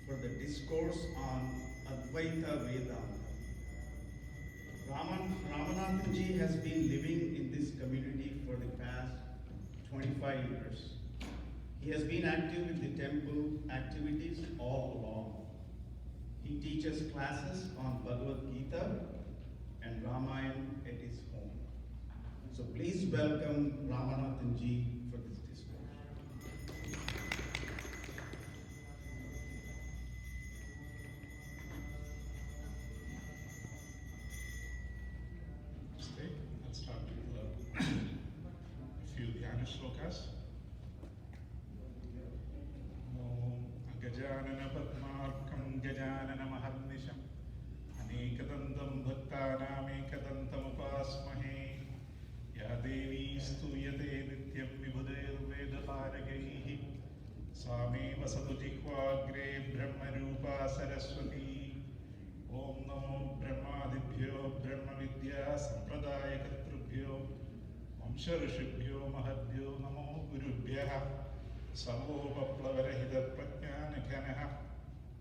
for the discourse on Advaita Vedanta. Ramanathan ji has been living in this community for the past 25 years. He has been active in the temple activities all along. He teaches classes on Bhagavad Gita and Ramayana at his home. So please welcome Ramanathan ji for this discourse. Let's start with a few Dhyana shlokas. Gajanana Padmarkam Gajanana Maharnisham Anekadantam Bhaktanam Ekadantam Upasmahe Ya Devi Stuyate Nityam Vibhuder Vedaparagaihi Swami Vasatu Jihvagre Brahma Rupa Saraswati Om Namo Brahmadibhyo Brahma Vidya Sampradayakatrubhyo Vamsha Rishibhyo Mahadbhyo Namo Gurubhyaha Sarvopaplavarahita Prajnanaganaha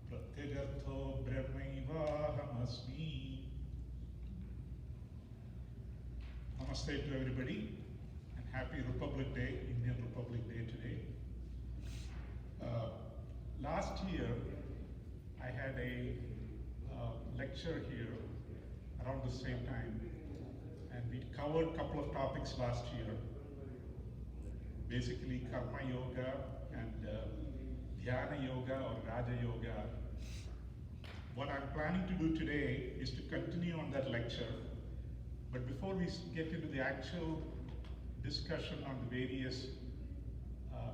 Pratyagartho Brahmaivahamasmi. Namaste to everybody and happy Republic Day, Indian Republic Day today. Last year I had a lecture here around the same time, and we covered a couple of topics last year. Basically Karma Yoga and Dhyana Yoga or Raja Yoga. What I'm planning to do today is to continue on that lecture. But before we get into the actual discussion on the various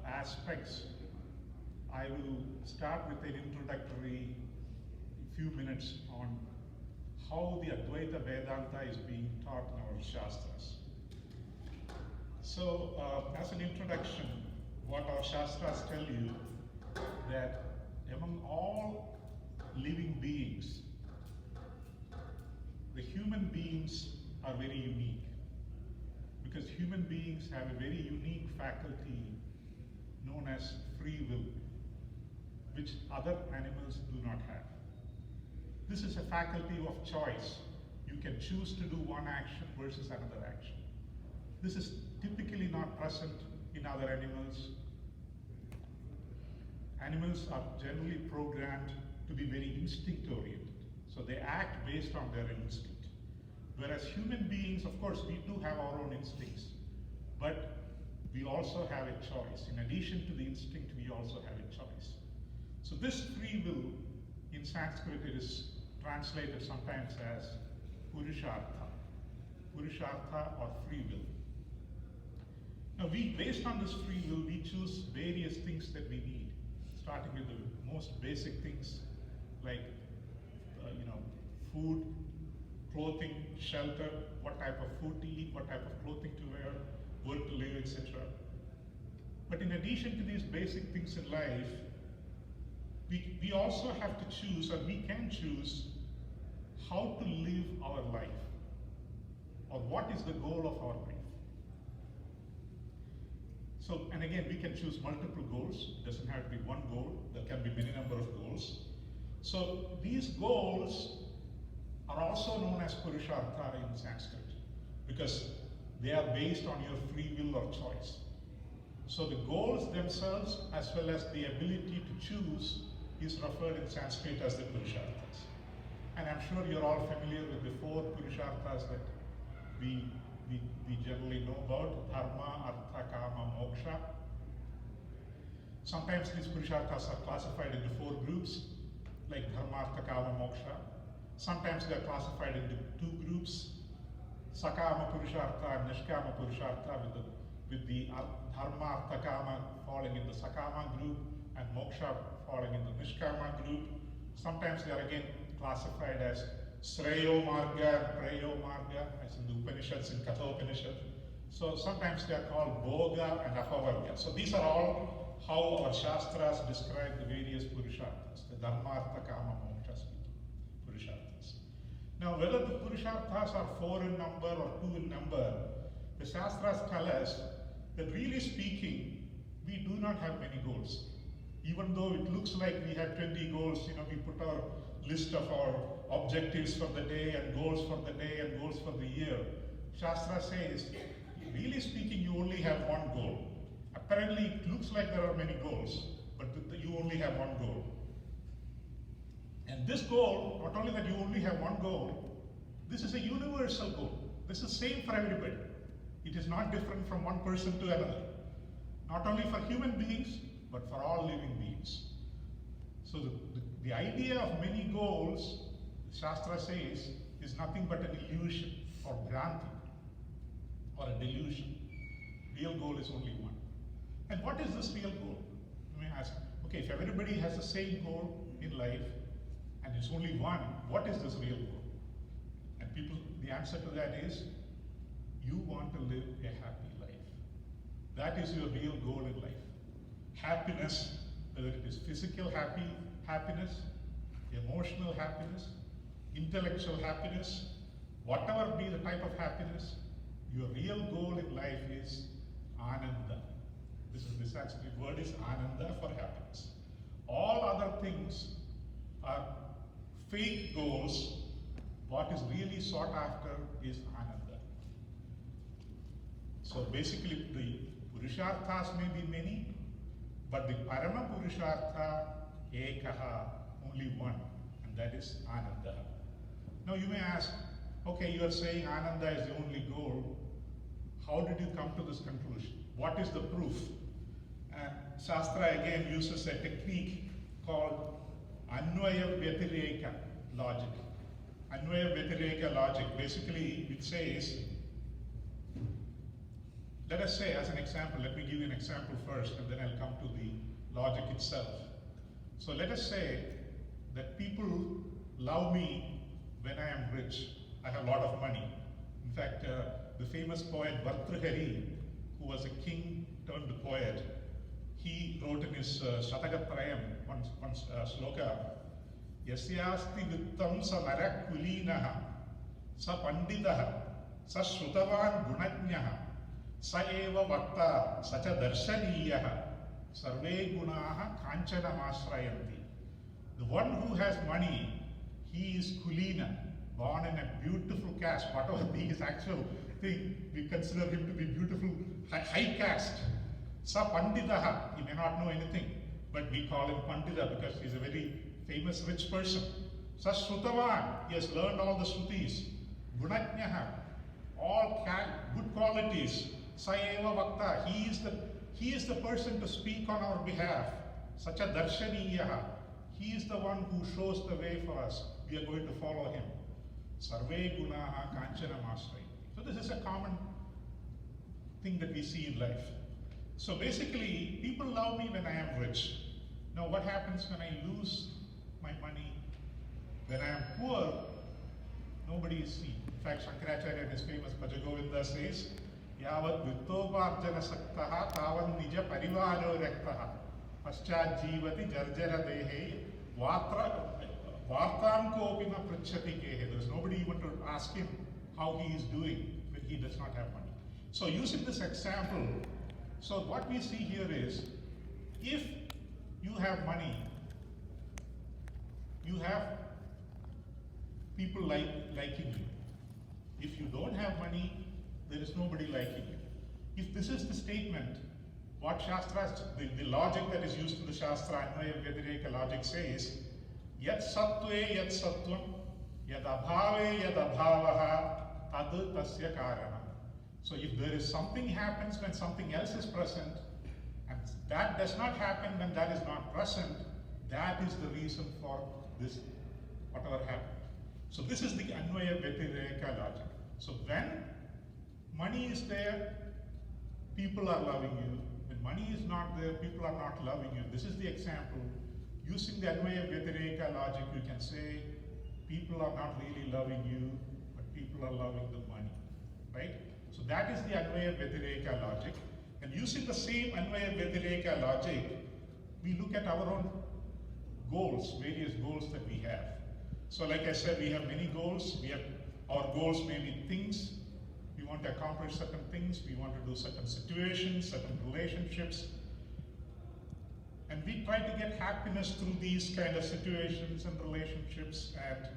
aspects, I will start with an introductory few minutes on how the Advaita Vedanta is being taught in our Shastras. So, as an introduction, what our Shastras tell you, that among all living beings, the human beings are very unique. Because human beings have a very unique faculty known as free will, which other animals do not have. This is a faculty of choice. You can choose to do one action versus another action. This is typically not present in other animals. Animals are generally programmed to be very instinct-oriented. So they act based on their instinct. Whereas human beings, of course, we do have our own instincts, but we also have a choice. In addition to the instinct, we also have a choice. So this free will, in Sanskrit, it is translated sometimes as Purushartha. Purushartha or free will. Now, based on this free will, we choose various things that we need, starting with the most basic things like, food, clothing, shelter, what type of food to eat, what type of clothing to wear, where to live, etc. But in addition to these basic things in life, we also have to choose, or we can choose, how to live our life, or what is the goal of our life. So, and again, we can choose multiple goals. It doesn't have to be one goal. There can be many number of goals. So these goals are also known as Purushartha in Sanskrit because they are based on your free will or choice. So the goals themselves, as well as the ability to choose, is referred in Sanskrit as the Purusharthas. And I'm sure you're all familiar with the four Purusharthas that we generally know about: Dharma, Artha, Kama, Moksha. Sometimes these Purusharthas are classified into four groups, like Dharma, Artha, Kama, Moksha. Sometimes they are classified into two groups, Sakama Purushartha and Nishkama Purushartha, with the Dharma, Artha, Kama falling in the Sakama group and Moksha falling in the Nishkama group. Sometimes they are again classified as Sreyo Marga and Preyo Marga, as in the Upanishads, in Katha Upanishad. So sometimes they are called Bhoga and Apavarga. So these are all how our Shastras describe the various Purusharthas, the Dharma, Artha, Kama, Moksha Purusharthas. Now, whether the Purusharthas are 4 in number or 2 in number, the Shastras tell us that really speaking, we do not have many goals. Even though it looks like we have 20 goals, we put our list of our objectives for the day and goals for the day and goals for the year. Shastra says, really speaking, you only have one goal. Apparently, it looks like there are many goals, but you only have one goal. And this goal, not only that you only have one goal, this is a universal goal. This is same for everybody. It is not different from one person to another. Not only for human beings, but for all living beings. So the idea of many goals, Shastra says, is nothing but an illusion or bhranti or a delusion. Real goal is only one. And what is this real goal? You may ask, okay, if everybody has the same goal in life and it's only one, what is this real goal? And the answer to that is, you want to live a happy life. That is your real goal in life. Happiness, whether it is physical happiness, emotional happiness, intellectual happiness, whatever be the type of happiness, your real goal in life is ananda. This actually word is ananda for happiness. All other things are fake goals. What is really sought after is ananda. So basically, the purusharthas may be many, but the parama purushartha ekaha, only one, and that is ananda. Now you may ask, okay, you are saying ananda is the only goal. How did you come to this conclusion? What is the proof? And Shastra again uses a technique called Anvaya Vyatireka logic. Anvaya Vyatireka logic, basically it says, let us say as an example, let me give you an example first and then I'll come to the logic itself. So let us say that people love me when I am rich. I have a lot of money. In fact, the famous poet Bharatiya, who was a king turned poet, he wrote in his Shatakatrayam one sloka, Yasyasti vittam sa narak kulinaha, sa pandidaha, sa shrutavan gunajnaha, sa eva vakta, sa cha darshaniyaha, sarve gunaha kanchanam asrayanti. The one who has money, he is kulina, born in a beautiful caste. Whatever his actual thing, we consider him to be beautiful, high caste. Sa pandidaha, he may not know anything, but we call him pandita because he's a very famous rich person. Sa shrutavan, he has learned all the shrutis. Gunajnaha, all good qualities. Sa eva vakta, he is the person to speak on our behalf. Sacha darshaniyaha, he is the one who shows the way for us. We are going to follow him. Sarve gunaha kanchanam asrayanti. So this is a common thing that we see in life. So basically, people love me when I am rich. Now what happens when I lose my money? When I am poor, nobody is seen. In fact, Shankaracharya in his famous Bhajagovinda says, Yavat vittoparjana saktaha tavan nija parivaro rektaha paschat jivati jarjara dehe vartam kopi na prachati kehe. There is nobody even to ask him how he is doing when he does not have money. So using this example, so what we see here is, if you have money, you have people liking you. If you don't have money, there is nobody liking you. If this is the statement, what Shastra, the logic that is used in the Shastra, Anvaya Vyatireka logic says, Yat sattve yat sattvam, yad abhave yad abhavaha, tad tasya karana. So if there is something happens when something else is present, and that does not happen when that is not present, that is the reason for this, whatever happened. So this is the Anvaya Vyatireka logic. So when money is there, people are loving you. When money is not there, people are not loving you. This is the example. Using the Anvaya Vyatireka logic, you can say, people are not really loving you, but people are loving the money, right? So that is the Anvaya Vyatireka logic. And using the same Anvaya Vyatireka logic, we look at our own goals, various goals that we have. So like I said, we have many goals. Our goals may be things. We want to accomplish certain things. We want to do certain situations, certain relationships. And we try to get happiness through these kind of situations and relationships and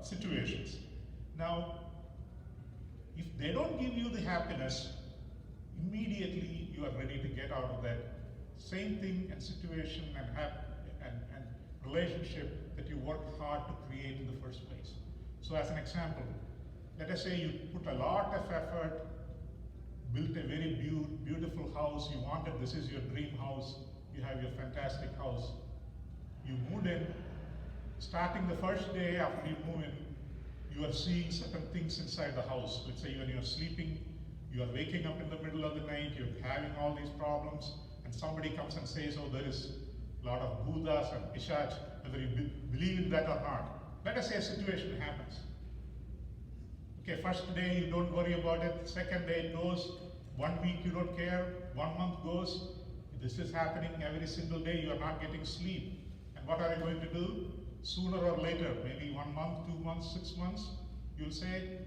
situations. Now, if they don't give you the happiness, immediately you are ready to get out of that same thing and situation and relationship that you worked hard to create in the first place. So as an example, let us say you put a lot of effort, built a very beautiful house, you wanted, this is your dream house, you have your fantastic house. You moved in, starting the first day after you move in, you are seeing certain things inside the house. Let's say when you're sleeping, you are waking up in the middle of the night, you're having all these problems, and somebody comes and says, oh, there is a lot of Buddhas and Pishach, whether you believe in that or not. Let us say a situation happens. Okay, first day you don't worry about it, second day it goes, 1 week you don't care, 1 month goes, this is happening every single day, you are not getting sleep. And what are you going to do? Sooner or later, maybe 1 month, 2 months, 6 months, you'll say,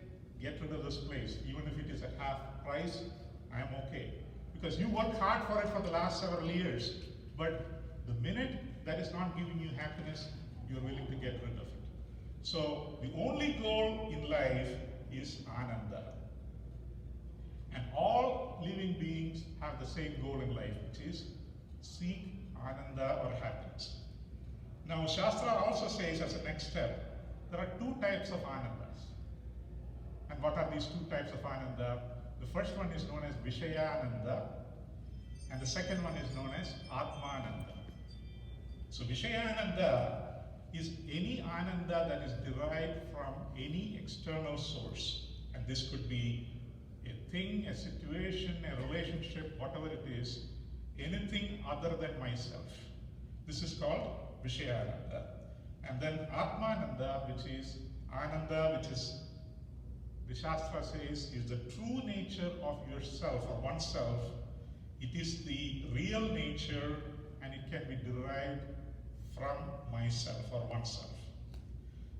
get rid of this place. Even if it is at half price, I am okay. Because you worked hard for it for the last several years, but the minute that is not giving you happiness, you're willing to get rid of it. So the only goal in life is Ananda. And all living beings have the same goal in life, which is seek Ananda or happiness. Now Shastra also says as a next step, there are 2 types of Anandas. And what are these 2 types of Ananda? The first one is known as Vishayananda, and the second one is known as Atmananda. So Vishayananda is any Ananda that is derived from any external source. And this could be a thing, a situation, a relationship, whatever it is, anything other than myself. This is called Vishayananda. And then Atmananda, which is Ananda, which is, the Shastra says, is the true nature of yourself or oneself. It is the real nature and it can be derived from myself or oneself.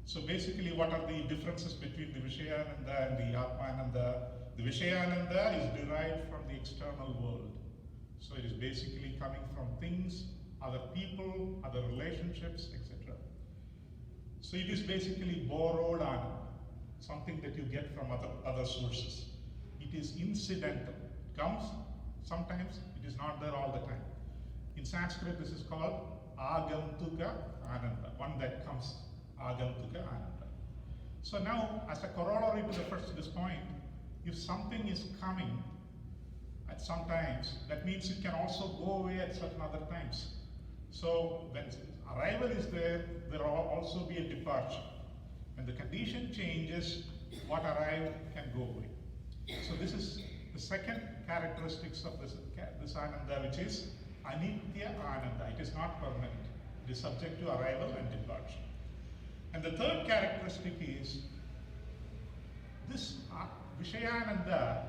So basically, what are the differences between the Vishayananda and the Atmananda? The Vishayananda is derived from the external world. So it is basically coming from things, other people, other relationships, etc. So it is basically borrowed Ananda, something that you get from other sources. It is incidental. It comes sometimes, it is not there all the time. In Sanskrit, this is called Agamtuka Ananda, one that comes, Agamtuka Ananda. So now, as a corollary to this point, if something is coming at some times, that means it can also go away at certain other times. So when arrival is there, there will also be a departure. When the condition changes, what arrived can go away. So this is the second characteristics of this Ananda, which is Anitya Ananda. It is not permanent. It is subject to arrival and departure. And the third characteristic is this Vishayananda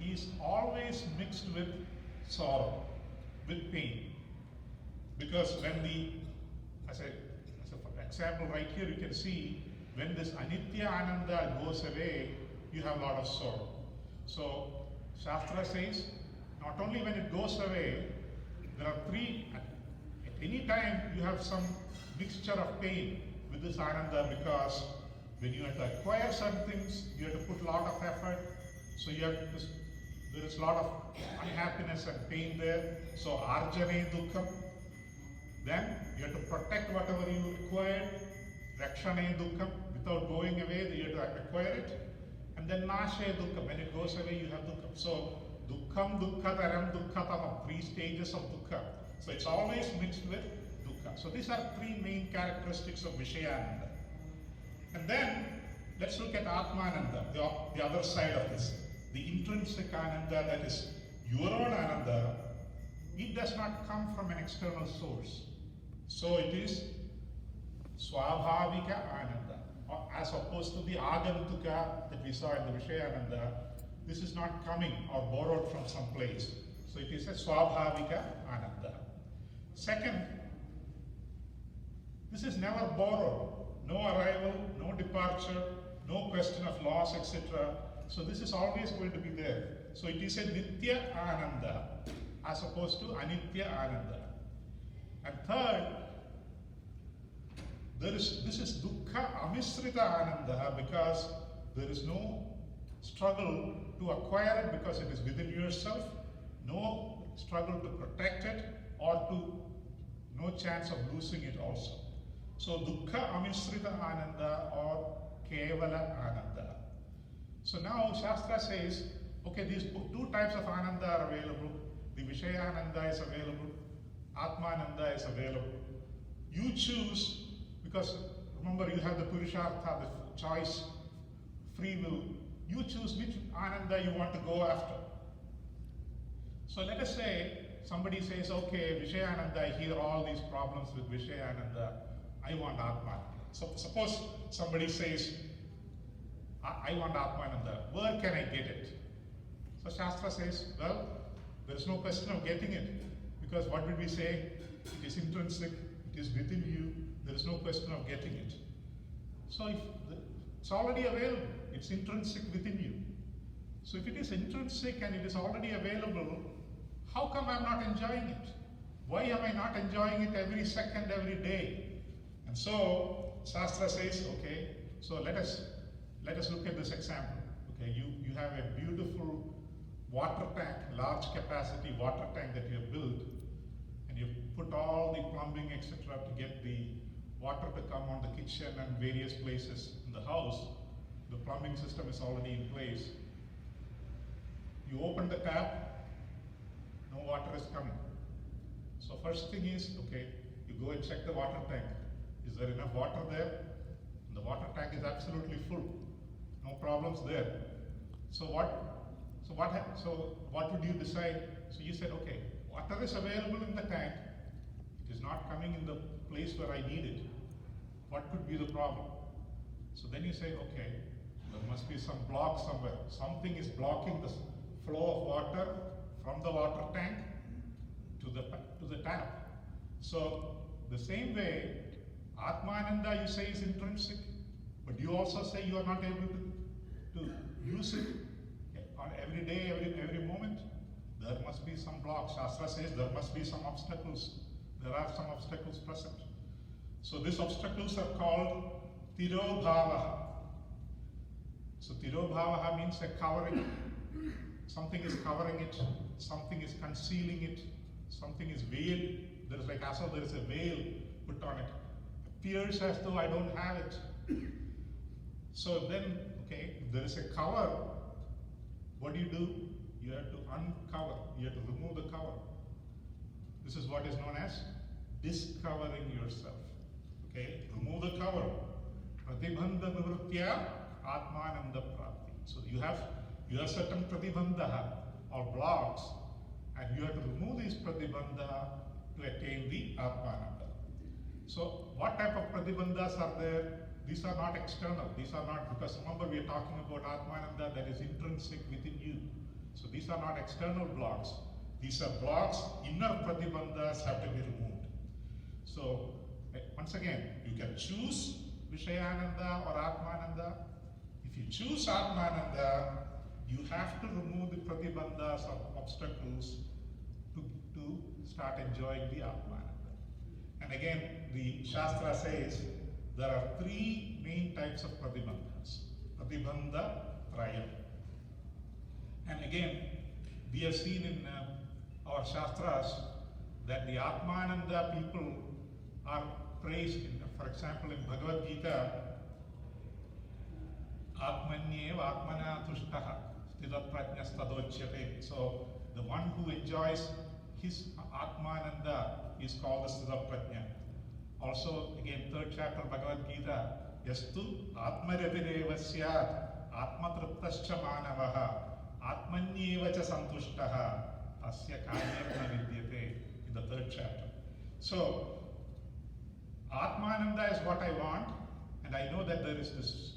is always mixed with sorrow, with pain. Because when as an example right here, you can see when this Anitya Ananda goes away, you have a lot of sorrow. So Shastra says, not only when it goes away, there are 3, at any time you have some mixture of pain with this Ananda, because when you have to acquire certain things, you have to put a lot of effort, so there is a lot of unhappiness and pain there. So Arjane Dukkham, then you have to protect whatever you acquired, Rakshane Dukkham, without going away, you have to acquire it, and then Nashe Dukkham, when it goes away, you have Dukkham. So Dukkham, Dukkhataram, Dukkhatamam, 3 stages of Dukkha. So it's always mixed with Dukkha. So these are 3 main characteristics of Vishayananda. And then let's look at Atmananda, the other side of this. The intrinsic Ananda, that is your own Ananda, it does not come from an external source. So it is Swabhavika Ananda, as opposed to the Agamtuka that we saw in the Vishayananda. This is not coming or borrowed from some place. So it is a Swabhavika Ananda. Second, this is never borrowed. No arrival, no departure, no question of loss, etc. So this is always going to be there. So it is a Nitya Ananda as opposed to Anitya Ananda. And third, this is dukkha amisrita ananda, because there is no struggle to acquire it because it is within yourself, no struggle to protect it, or no chance of losing it also. So dukkha amisrita ananda or kevala ananda. So now Shastra says, okay, these two types of ananda are available. The Vishayananda is available, Atmananda is available. You choose, because remember you have the Purushartha, the choice, free will. You choose which Ananda you want to go after. So let us say somebody says, okay, Vishayananda, I hear all these problems with Vishayananda, I want Atmananda. So suppose somebody says, I want Atmananda, where can I get it? So Shastra says, well, there is no question of getting it, because what did we say? It is intrinsic, it is within you, there is no question of getting it. So it's already available, it's intrinsic within you. So if it is intrinsic and it is already available, how come I'm not enjoying it? Why am I not enjoying it every second, every day? And so Shastra says, okay, so let us look at this example. Okay, you have a beautiful water tank, large capacity water tank that you have built, and you put all the plumbing, etc., to get the water to come on the kitchen and various places in the house. The plumbing system is already in place. You open the tap, no water is coming. So first thing is, okay, you go and check the water tank. Is there enough water there? And the water tank is absolutely full. No problems there. So what would you decide? So you said, okay, water is available in the tank. It is not coming in the place where I need it. What could be the problem? So then you say, okay, there must be some block somewhere. Something is blocking the flow of water from the water tank to the tap. So the same way, Atmananda you say is intrinsic, but you also say you are not able to use it on every day, every moment. There must be some blocks. Shastra says there must be some obstacles. There are some obstacles present. So these obstacles are called tirobhavaha. So tirobhavaha means a covering. Something is covering it, something is concealing it, something is veiled. There is like as though there is a veil put on it. Appears as though I don't have it. So then, okay, if there is a cover, what do? You have to uncover, you have to remove the cover. This is what is known as discovering yourself. Okay, remove the cover. Pratibandha nivritya atmananda prapti. So you have certain pratibandha or blocks, and you have to remove these pratibandha to attain the atmananda. So what type of pratibandhas are there? These are not external. These are not, because remember we are talking about atmananda that is intrinsic within you. So these are not external blocks. These are blocks, inner pratibandhas have to be removed. So once again, you can choose Vishayananda or Atmananda. If you choose Atmananda, you have to remove the pratibandhas or obstacles to start enjoying the Atmananda. And again, the Shastra says there are three main types of pratibandhas. Pratibandha trayam. And again, we have seen in our Shastras that the Atmananda people are praised. For example, in Bhagavad Gita, Atmanyeva Atmana Tushtaha Sthidaprajnastadochyate. So the one who enjoys his Atmananda is called the Sthidaprajna. Also, again, 3rd chapter Bhagavad Gita, Yastu Atmaryatireva Syat Atmatriptascha Manavaha Atmanyevacha Santushtaha Asya Karyam Vidyate, in the 3rd chapter. So Atmananda is what I want, and I know that there is this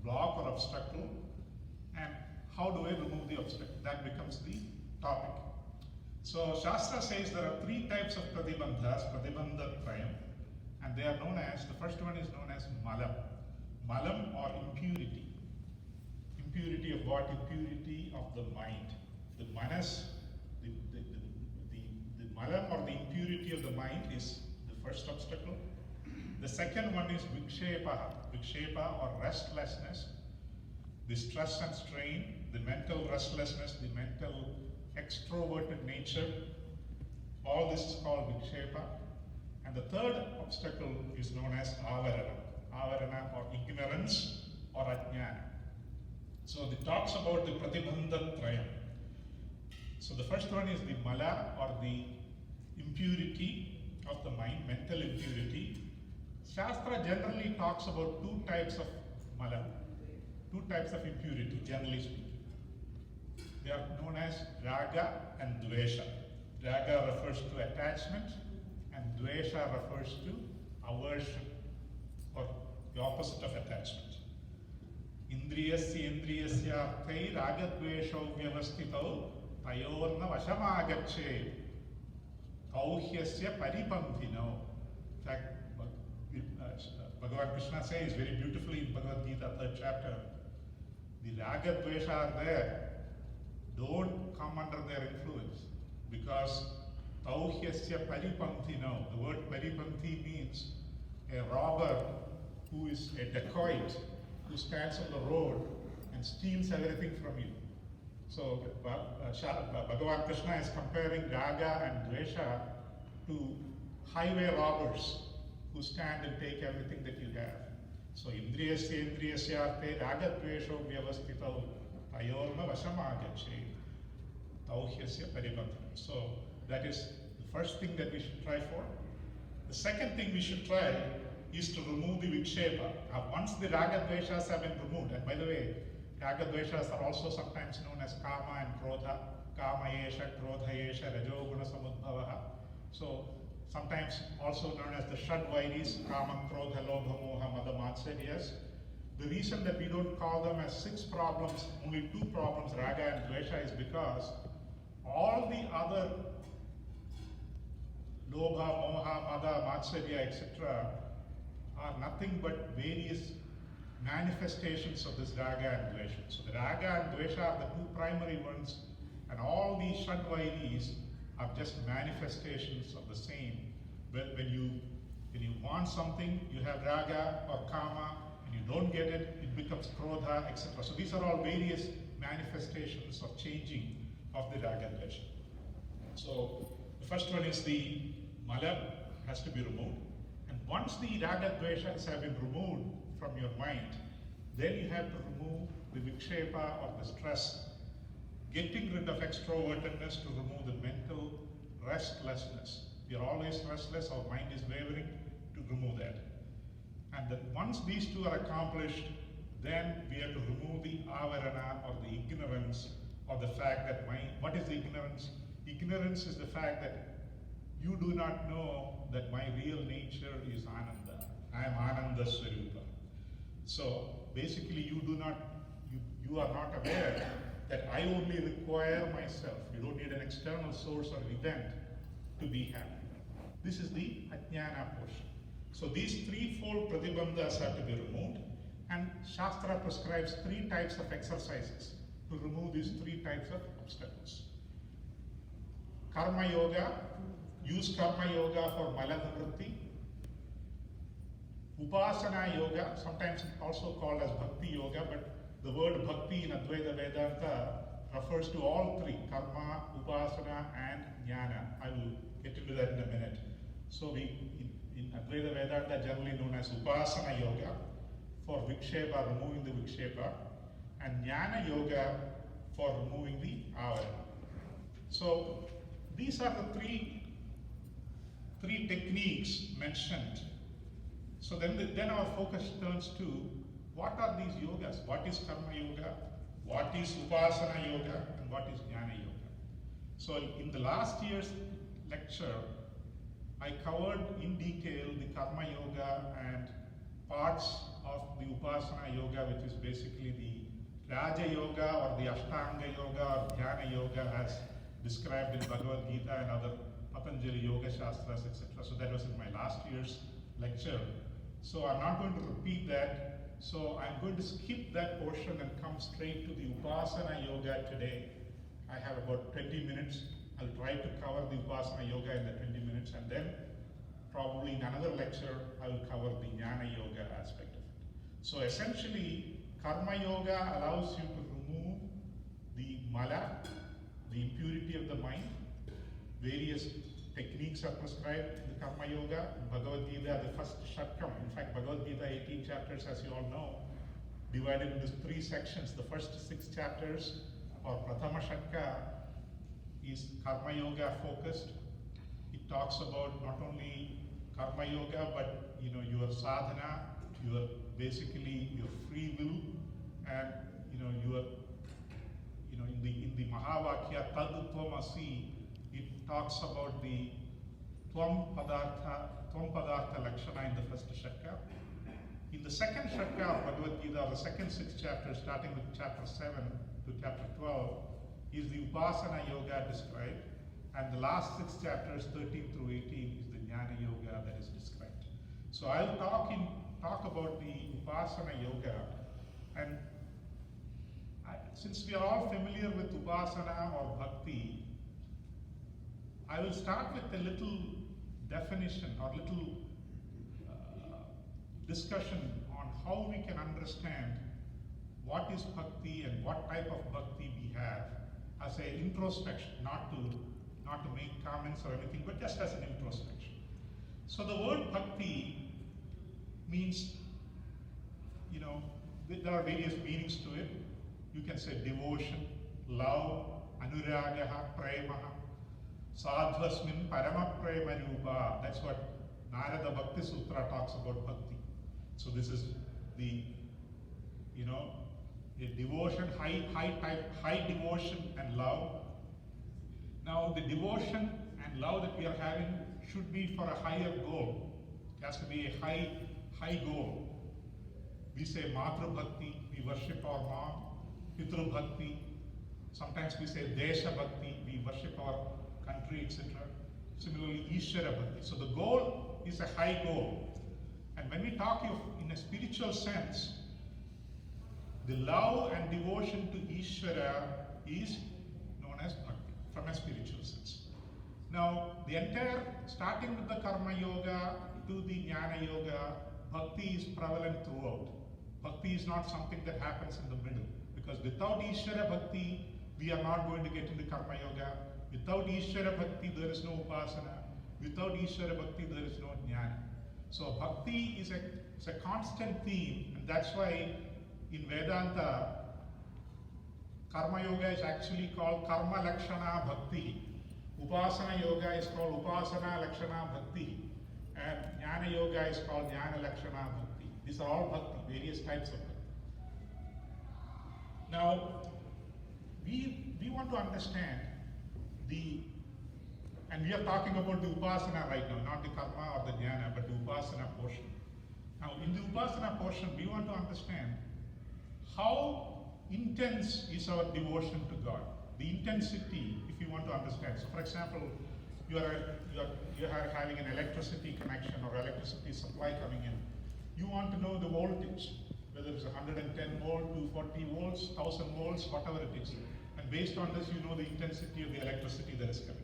block or obstacle, and how do I remove the obstacle? That becomes the topic. So Shastra says there are three types of pratibandhas, pratibandha trayam, and they are known as, the first one is known as malam. Malam or impurity. Impurity of what? Impurity of the mind. The manas, the malam or the impurity of the mind is first obstacle. The second one is vikshepa or restlessness, the stress and strain, the mental restlessness, the mental extroverted nature. All this is called vikshepa. And the third obstacle is known as avarana or ignorance or ajnana. So it talks about the pratibandha trayam. So the first one is the mala or the impurity of the mind, mental impurity. Shastra generally talks about two types of mala, two types of impurity, generally speaking. They are known as raga and dvesha. Raga refers to attachment and dvesha refers to aversion or the opposite of attachment. Indriyasya arthai ragadvesho vyavastitau tayorna vashamagacche kauhyasya paripamthino. In fact, Bhagavan Krishna says very beautifully in Bhagavad Gita, 3rd chapter, the ragadvesha are there. Don't come under their influence because tauhyasya paripamthino. The word paripamthi means a robber who is a dacoit who stands on the road and steals everything from you. So Bhagavan Krishna is comparing raga and dvesha to highway robbers who stand and take everything that you have. So indriyasya arte raga dvesho vyavastitau tayorna vashamagacche tauhyasya paribandhanam. So that is the first thing that we should try for. The second thing we should try is to remove the vikshepa. Once the raga dveshas have been removed, and by the way, raga dveshas are also sometimes known as kama and krodha. Kama yesha, krodha yesha, rajoguna samudbhavaha. So sometimes also known as the shadvairis, kama, krodha, lobha, moha, mada, matsaryas. The reason that we don't call them as 6 problems, only 2 problems, raga and dvesha, is because all the other lobha, moha, mada, matsarya, etc. are nothing but various manifestations of this raga and dvesha. So the raga and dvesha are the 2 primary ones, and all these shadvairis are just manifestations of the same. When you want something, you have raga or kama, and you don't get it, it becomes krodha, etc. So these are all various manifestations of changing of the raga and dvesha. So the first one is the mala has to be removed. And once the raga dveshas have been removed from your mind, then you have to remove the vikshepa or the stress, getting rid of extrovertedness to remove the mental restlessness. We are always restless, our mind is wavering, to remove that. And then once these 2 are accomplished, then we have to remove the avarana or the ignorance or the fact that what is the ignorance? Ignorance is the fact that you do not know that my real nature is Ananda. I am Ananda Swarupa. So basically you are not aware that I only require myself. You don't need an external source or event to be happy. This is the ajnana portion. So these 3-fold pratibandhas have to be removed, and Shastra prescribes 3 types of exercises to remove these 3 types of obstacles. Karma yoga, use karma yoga for malanivritti. Upasana yoga, sometimes also called as bhakti yoga, but the word bhakti in Advaita Vedanta refers to all 3, karma, upasana and jnana. I will get into that in a minute. So in Advaita Vedanta generally known as upasana yoga for vikshepa, removing the vikshepa, and jnana yoga for removing the avarana. So these are the three techniques mentioned. So then our focus turns to what are these yogas? What is karma yoga? What is upasana yoga? And what is jnana yoga? So in the last year's lecture, I covered in detail the karma yoga and parts of the upasana yoga, which is basically the Raja yoga or the Ashtanga yoga or Dhyana yoga as described in Bhagavad Gita and other Patanjali yoga shastras, etc. So that was in my last year's lecture. So I'm not going to repeat that. So I'm going to skip that portion and come straight to the upasana yoga today. I have about 20 minutes. I'll try to cover the upasana yoga in the 20 minutes, and then probably in another lecture, I will cover the Jnana Yoga aspect of it. So essentially, Karma Yoga allows you to remove the mala, the impurity of the mind. Various techniques are prescribed in the Karma Yoga. In Bhagavad Gita, the first Shatkam, in fact, Bhagavad Gita, 18 chapters, as you all know, divided into 3 sections. The first 6 chapters, or Prathama Shatka, is Karma Yoga focused. It talks about not only Karma Yoga, but your sadhana, your basically your free will, and your in the Mahavakya Tad Tvamasi, it talks about the Tvam Padartha Lakshana in the first Shatka. In the second Shatka of Bhagavad Gita, the second 6 chapters, starting with chapter 7 to chapter 12, is the Upasana Yoga described, and the last 6 chapters, 13 through 18, is the Jnana Yoga that is described. So I'll talk about the Upasana Yoga, and since we are all familiar with Upasana or Bhakti, I will start with a little definition or little discussion on how we can understand what is Bhakti and what type of Bhakti we have as an introspection, not to make comments or anything, but just as an introspection. So the word Bhakti means, there are various meanings to it. You can say devotion, love, anuragaha, premaha, sadhvasmin parama prema rupa. That's what Narada Bhakti Sutra talks about Bhakti. So this is the, a devotion, high devotion and love. Now the devotion and love that we are having should be for a higher goal. It has to be a high goal. We say Matru Bhakti, we worship our mom. Pitru Bhakti, sometimes we say Desha Bhakti, we worship our country, etc. Similarly, Ishvara Bhakti. So the goal is a high goal. And when we talk in a spiritual sense, the love and devotion to Ishvara is known as Bhakti, from a spiritual sense. Now, the entire, starting with the Karma Yoga to the Jnana Yoga, Bhakti is prevalent throughout. Bhakti is not something that happens in the middle. Because without Ishvara Bhakti, we are not going to get into Karma Yoga. Without Ishvara Bhakti, there is no Upasana. Without Ishvara Bhakti, there is no Jnana. So Bhakti is a constant theme, and that's why in Vedanta, Karma Yoga is actually called Karma Lakshana Bhakti. Upasana Yoga is called Upasana Lakshana Bhakti. And Jnana Yoga is called Jnana Lakshana Bhakti. These are all Bhakti, various types of Bhakti. Now, we want to understand and we are talking about the Upasana right now, not the Karma or the Jnana, but the Upasana portion. Now, in the Upasana portion, we want to understand how intense is our devotion to God. The intensity, if you want to understand. So, for example, you are having an electricity connection or electricity supply coming in. You want to know the voltage, whether it's 110 volt, 240 volts, 1000 volts, whatever it is. And based on this, you know the intensity of the electricity that is coming.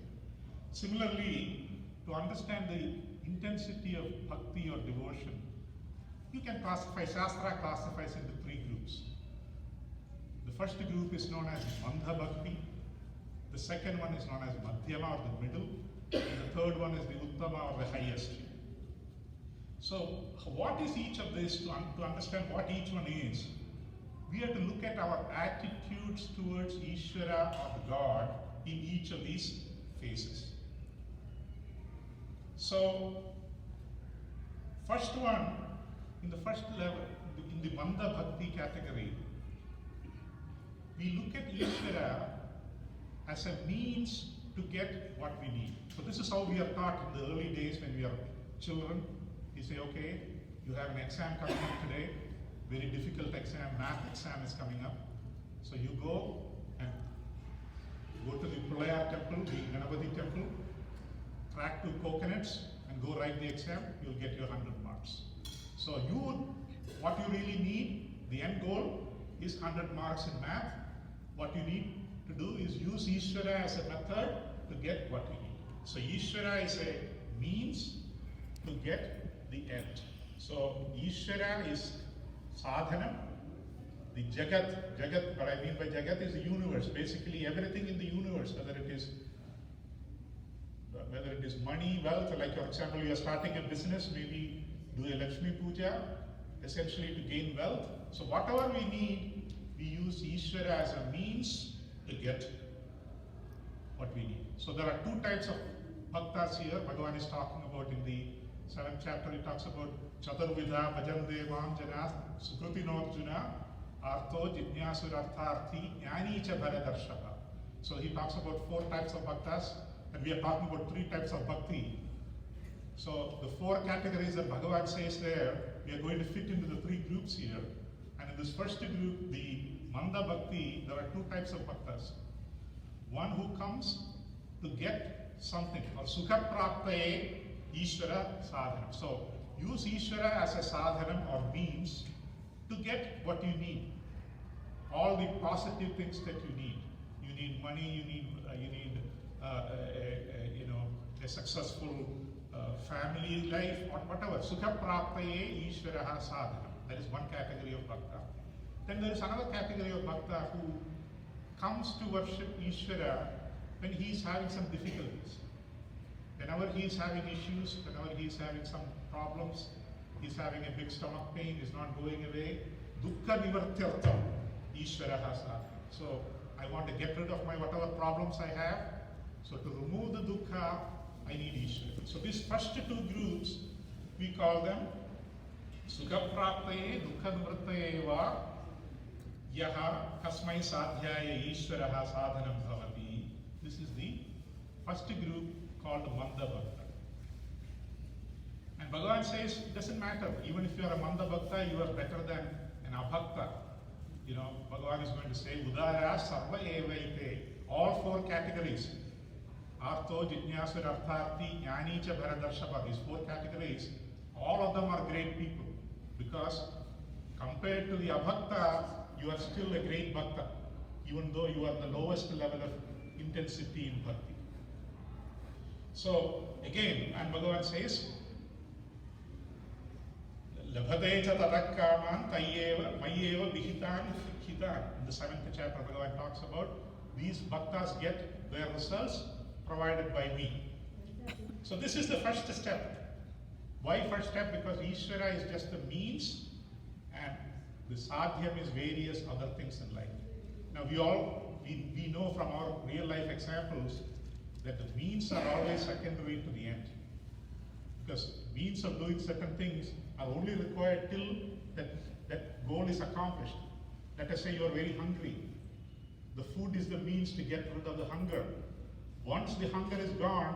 Similarly, to understand the intensity of bhakti or devotion, you can classify, Shastra classifies into 3 groups. The first group is known as Mandha Bhakti. The second one is known as Madhyama or the middle. And the third one is the Uttama or the highest. So, what is each of these? To understand what each one is, we have to look at our attitudes towards Ishvara or God in each of these phases. So, first one, in the first level, in the Mandha Bhakti category, we look at Ishvara as a means to get what we need. So this is how we are taught in the early days when we are children. You say, okay, you have an exam coming up today, very difficult exam, math exam is coming up. So you go and go to the Pralayar temple, the Ganapati temple, crack 2 coconuts and go write the exam, you'll get your 100 marks. So what you really need, the end goal is 100 marks in math. What you need to do is use Ishvara as a method to get what you need. So Ishvara is a means to get the end. So Ishvara is sadhanam. The Jagat, what I mean by Jagat is the universe, basically everything in the universe, whether it is money, wealth, like for example, you are starting a business, maybe do a Lakshmi Puja, essentially to gain wealth. So whatever we need, we use Ishvara as a means to get what we need. So there are two types of bhaktas here. Bhagavan is talking about in the 7th chapter, he talks about Chaturvidha Bhajan Devam Janas Sukrutinokjuna Artho Jidnyasurartharthi Jnani Cha Bharadarshava. So he talks about 4 types of bhaktas, and we are talking about 3 types of bhakti. So the 4 categories that Bhagavan says there, we are going to fit into the 3 groups here. And in this first group, the Manda Bhakti, there are 2 types of bhaktas. One who comes to get something, or Sukha Praptaye Ishvara Sadhanam. So use Ishvara as a sadhanam or means to get what you need. All the positive things that you need. You need money, you need a successful family life, or whatever. Sukha Praptaye Ishvara Sadhanam. That is one category of bhakta. Then there is another category of bhakta who comes to worship Ishvara when he is having some difficulties. Whenever he is having issues, whenever he is having some problems, he is having a big stomach pain, is not going away, dukkha nivartyartham, Ishvara sadhanam. So I want to get rid of my whatever problems I have. So to remove the dukkha, I need Ishvara. So these first 2 groups, we call them Sukha Praptaye Dukkha Nivrittaye va Yaha Kasmai Sadhyaya Ishvaraha Sadhanam Bhavati. This is the first group called Manda Bhakta. And Bhagavan says, it doesn't matter, even if you are a Manda Bhakta, you are better than an Abhakta. You know, Bhagavan is going to say, Udara Sarva Evaite, all 4 categories. Artho, Jidnyasur, Artharthi, Jnani Cha Bharadarshava, these 4 categories, all of them are great people. Because compared to the Abhakta, you are still a great Bhakta, even though you are the lowest level of intensity in Bhakti. So again, and Bhagavan says, Labhate cha tadakkaman tayyeva mayyeva vihitan hitan. In the 7th chapter, Bhagavan talks about these bhaktas get their results provided by me. So this is the first step. Why first step? Because Ishvara is just the means, and the sadhyam is various other things in life. Now we know from our real life examples that the means are always secondary to the end. Because means of doing certain things are only required till that goal is accomplished. Let us say you are very hungry. The food is the means to get rid of the hunger. Once the hunger is gone,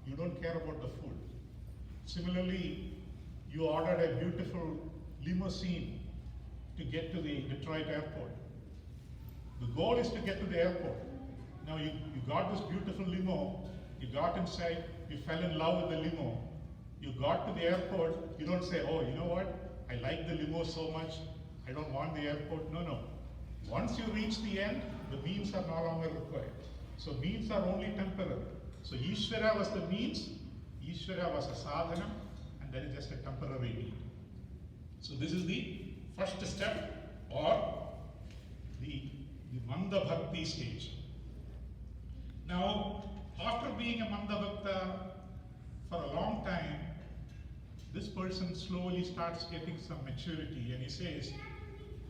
you don't care about the food. Similarly, you ordered a beautiful limousine to get to the Detroit airport. The goal is to get to the airport. Now you got this beautiful limo, you got inside, you fell in love with the limo. You got to the airport, you don't say, oh, you know what, I like the limo so much, I don't want the airport. No. Once you reach the end, the means are no longer required. So means are only temporary. So Ishvara was the means, Ishvara was a sadhanam, and that is just a temporary need. So this is the first step, or the Manda Bhakti stage. Now, after being a Manda Bhakta for a long time, this person slowly starts getting some maturity, and he says,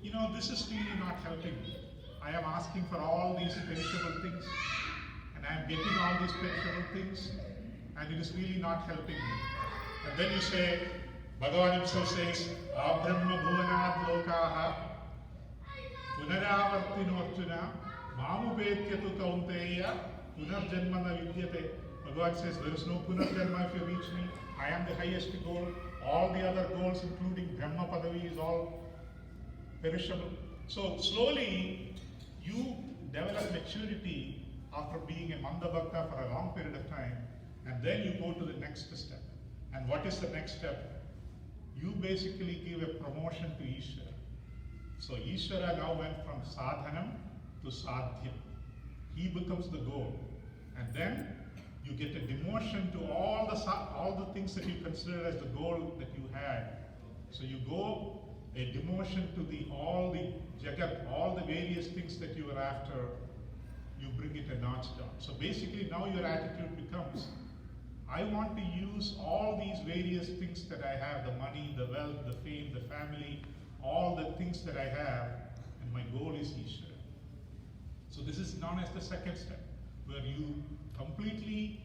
you know, this is really not helping me. I am asking for all these perishable things, and I am getting all these perishable things, and it is really not helping me. And then you say, Bhagavan himself says, Abrahma bhuvanat lokaha punaravartinorjuna mamubetya tu kaunteya punarjanmana vidyate. Bhagavan says, there is no punarjanma if you reach me. I am the highest goal. All the other goals, including Brahma Padavi, is all perishable. So slowly, you develop maturity after being a Manda Bhakta for a long period of time, and then you go to the next step. And what is the next step? You basically give a promotion to Ishvara. So Ishvara now went from sadhanam to sadhyam. He becomes the goal. And then You get a demotion to all the things that you consider as the goal that you had. So you go a demotion to all the jagat, all the various things that you were after, you bring it a notch down. So basically now your attitude becomes, I want to use all these various things that I have, the money, the wealth, the fame, the family, all the things that I have, and my goal is Ishvara. So this is known as the second step, where you completely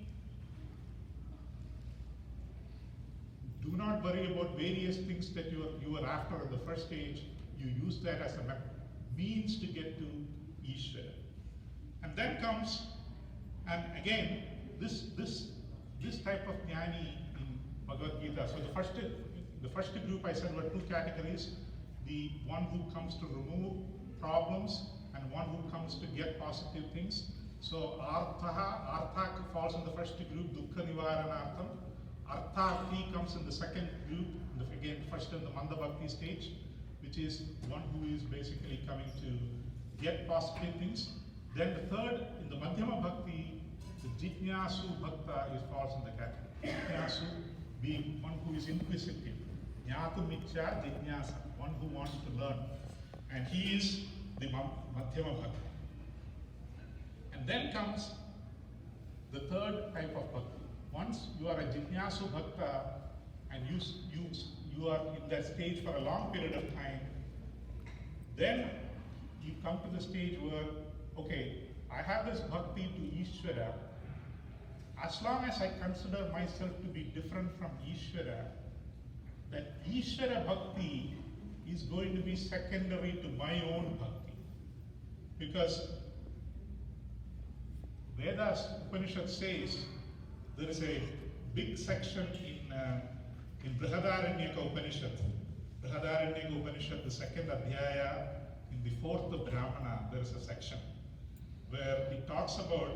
do not worry about various things that you are after in the first stage. You use that as a means to get to Ishvara. And then comes, and again, this type of jnani in Bhagavad Gita. So the first group I said were two categories: the one who comes to remove problems and one who comes to get positive things. So artha falls in the first group, dukkha nivaranartham. Artharthi comes in the second group, again first in the Manda Bhakti stage, which is one who is basically coming to get positive things. Then the third, in the Madhyama Bhakti, the Jitnyasu Bhakta falls in the category. Jitnyasu being one who is inquisitive. Jnatu Michya Jitnyasa, one who wants to learn. And he is the Madhyama Bhakti. And then comes the third type of Bhakti. Once you are a Jitnyasu Bhakta and you are in that stage for a long period of time, then you come to the stage where, okay, I have this bhakti to Ishvara. As long as I consider myself to be different from Ishvara, that Ishvara bhakti is going to be secondary to my own bhakti. Because Vedas Upanishad says there is a big section in Brihadaranyaka Upanishad. Brihadaranyaka Upanishad, the second adhyaya, in the fourth Brahmana, there is a section where it talks about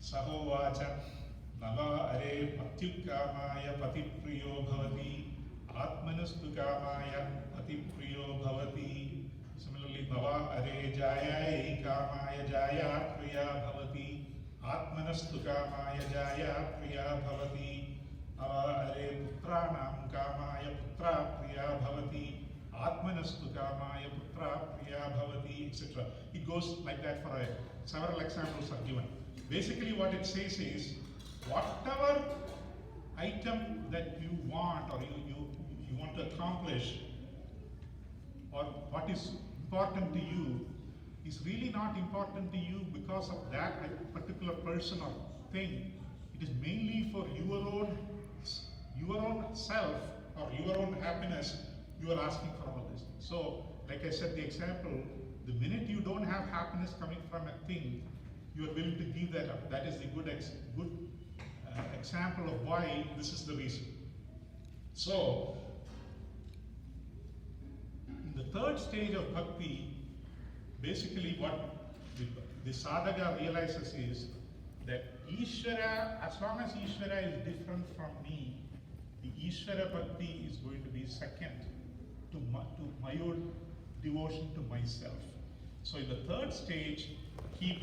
Sahovacha Nava Are Patyukamaya Patipriyo Bhavati Atmanastu Kamaya Patipriyo Bhavati. Similarly, Bhava Are Jaya Kamaya Jaya Priya Bhavati Atmanastu Kamaya Jaya Priya Bhavati. Bhava Are Putranam Kamaya Putra Priya Bhavati Atmanastu Kamaya Putra Priya Bhavati, etc. It goes like that for several examples are given. Basically what it says is, whatever item that you want or you want to accomplish, or what is important to you, is really not important to you because of that particular person or thing. It is mainly for your own self or your own happiness. You are asking for all these things. So, like I said, the example, the minute you don't have happiness coming from a thing, you are willing to give that up. That is the good example of why this is the reason. So, in the third stage of bhakti, basically what the sadhaka realizes is that Ishvara, as long as Ishvara is different from me, the Ishvara bhakti is going to be second to my own devotion to myself. So in the third stage, he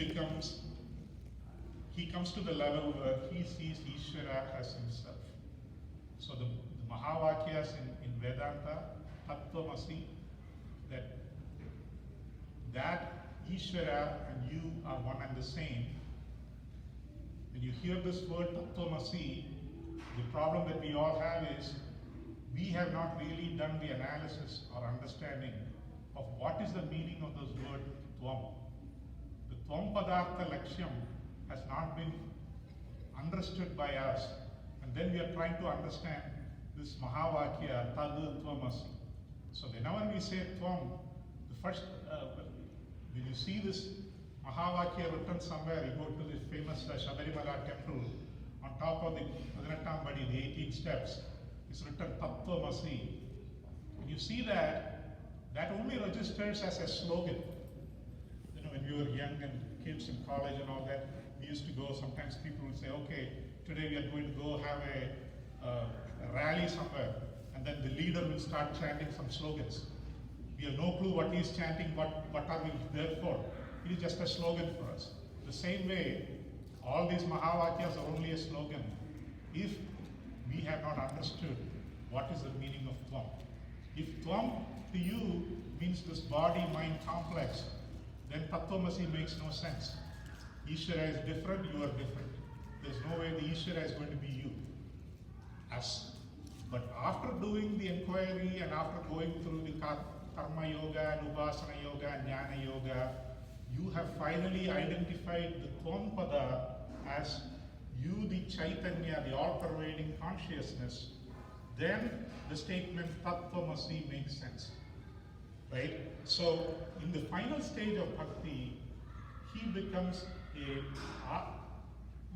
comes to the level where he sees Ishvara as himself. So the Mahavakyas in Vedanta, Tattvamasi, that Ishvara and you are one and the same. When you hear this word Tattvamasi, the problem that we all have is we have not really done the analysis or understanding of what is the meaning of this word Tvam. The Tvam Padartha Lakshyam has not been understood by us, and then we are trying to understand this Mahavakya, Tadu Tvamasi. So whenever we say Tvam, the first, when you see this Mahavakya written somewhere, you go to the famous Shabarimala temple, on top of the பதினெட்டாம் படி, the 18 steps, it's written Tattvamasi. When you see that, that only registers as a slogan. You know, when we were young and kids in college and all that, we used to go, sometimes people would say, okay, today we are going to go have a rally somewhere, and then the leader will start chanting some slogans. We have no clue what he is chanting, what are we there for. It is just a slogan for us. The same way, All these Mahavakyas are only a slogan if we have not understood what is the meaning of Tvam. If Tvam to you means this body-mind complex, then Tattvamasi makes no sense. Ishvara is different, you are different. There's no way the Ishvara is going to be you. But after doing the inquiry and after going through the Karma Yoga and Upasana Yoga and Jnana Yoga, you have finally identified the Tvam-pada as you, the Chaitanya, the all-pervading consciousness. Then the statement Tattvamasi makes sense. Right? So, in the final stage of Bhakti, he becomes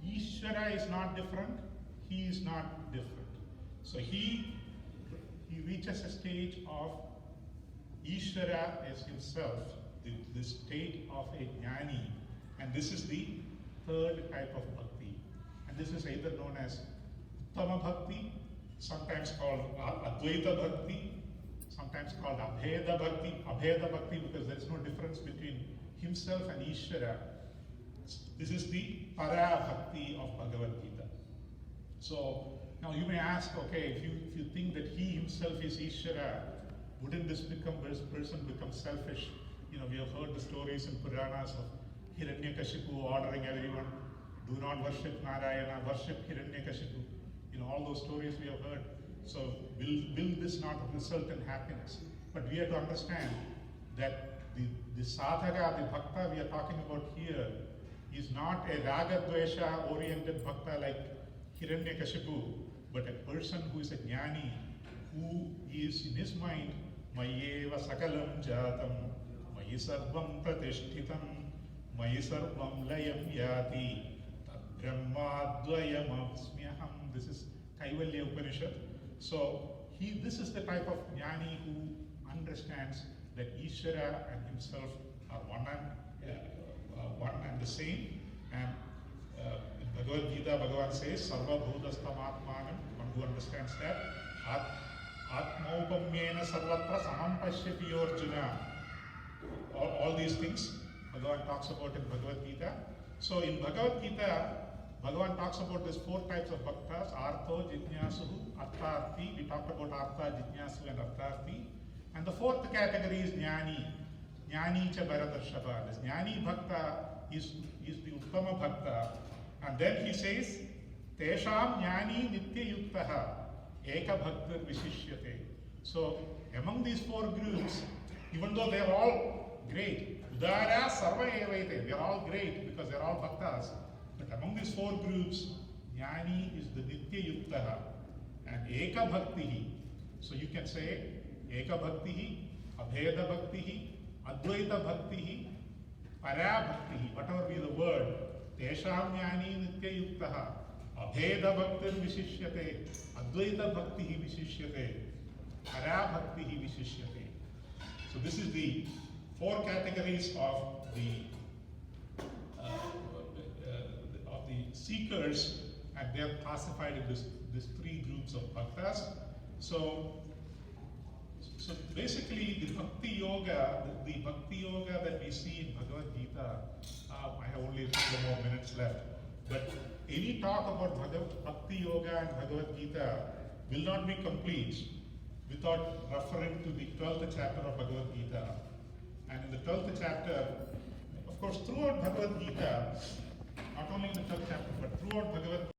Ishvara is not different, he is not different. So he reaches a stage of Ishvara as himself, the state of a jnani, and this is the third type of bhakti. And this is either known as Uttama Bhakti, sometimes called Advaita Bhakti, sometimes called Abheda Bhakti because there is no difference between himself and Ishvara. This is the Para Bhakti of Bhagavad Gita. So now you may ask, okay, if you think that he himself is Ishvara, wouldn't this person become selfish? You know, we have heard the stories in Puranas of Hiranyakashipu ordering everyone, do not worship Narayana, worship Hiranyakashipu. You know, all those stories we have heard. So will this not result in happiness? But we have to understand that the sadhaka, the bhakta we are talking about here is not a raga-dvesha oriented bhakta like Hiranyakashipu, but a person who is a jnani, who is in his mind, Mayeva sakalam jatam, Mayi sarvam pratishtitam, Mayi sarvam layam yati, Tad brahmadvayam asmyaham. This is Kaivalya Upanishad. So this is the type of jnani who understands that Ishvara and himself are one and the same. And in Bhagavad Gita, Bhagavan says, Sarva Bhudastam Atmanam, one who understands that, Atmaupamyena Sarvatra Samam Pashyati Arjuna. All these things Bhagavan talks about in Bhagavad Gita. So in Bhagavad Gita, Bhagavan talks about these four types of bhaktas, Artho, Jitnyasu, Artharthi. We talked about Artha, Jitnyasu and Artharthi. And the fourth category is Jnani. Jnani cha Bharatarshava. This Jnani Bhakta is the Uttama Bhakta. And then he says, Tesham Jnani Nitya Yuktaha Eka Bhaktir Vishishyate. So among these four groups, even though they are all great, Udara Sarva Evaite, they are all great because they are all Bhaktas. But among these four groups, Jnani is the Nitya Yuktaha and Eka Bhaktihi. So you can say Eka Bhaktihi, Abheda Bhaktihi, Advaita Bhaktihi, Para Bhaktihi, whatever be the word, Tesham Jnani Nitya Yuktaha, Abheda Bhaktir Vishishyate, Advaita Bhaktihi Vishishyate, Para Bhaktihi Vishishyate. So this is the four categories of the seekers, and they are classified in these three groups of bhaktas. So basically, the Bhakti Yoga that we see in Bhagavad Gita, I have only a couple more minutes left, but any talk about Bhakti Yoga and Bhagavad Gita will not be complete without referring to the 12th chapter of Bhagavad Gita. And in the 12th chapter, of course, throughout Bhagavad Gita, not only in the 12th chapter, but throughout Bhagavad